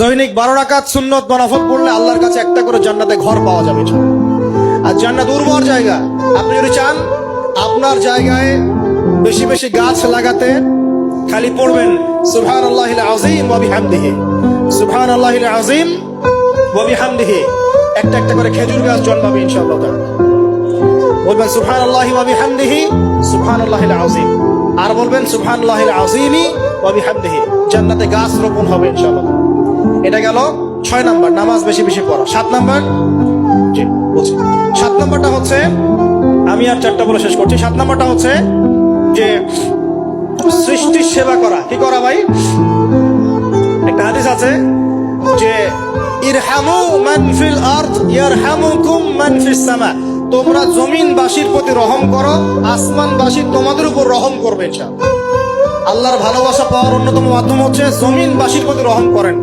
দৈনিক 12 রাকাত সুন্নত বা নফল পড়লে আল্লাহর কাছে একটা করে জান্নাতে ঘর পাওয়া যাবে। আর জান্নাত উর্বর জায়গা। আপনি যদি চান আপনার জায়গায় বেশি বেশি গাছ লাগাতে, খালি পড়বেন সুবহানাল্লাহিল আযীম ওয়া বিহামদিহি, সুবহানাল্লাহিল আযীম ওয়া বিহামদিহি। একটা একটা করে খেজুর গাছ জন্মাবে ইনশাআল্লাহ তাআলা। বলবেন সুবহানাল্লাহি ওয়া বিহামদিহি, সুবহানাল্লাহিল আযীম। আর বলবেন সুবহানাল্লাহিল আযীমি ওয়া বিহামদিহি। জান্নাতে গাছ রোপণ হবে ইনশাআল্লাহ। এটা গেল 6 নাম্বার, নামাজ বেশি বেশি পড়া। 7 নাম্বার, জি বলছি, 7 নাম্বারটা হচ্ছে, আমি আর 4টা বলে শেষ করছি। 7 নাম্বারটা হচ্ছে যে সৃষ্টির সেবা করা। কি করা ভাই? একটা হাদিস আছে যে ইরহামু মান ফিল আরদ ইয়ারহামুকুম মান ফিস সামা। তোমরা জমিনবাসীর প্রতি রহম করো, আসমানবাসী তোমাদের উপর রহম করবে ইনশাআল্লাহ। আল্লাহর ভালোবাসা পাওয়ার অন্যতম মাধ্যম হচ্ছে জমিনবাসীর প্রতি রহম করেন।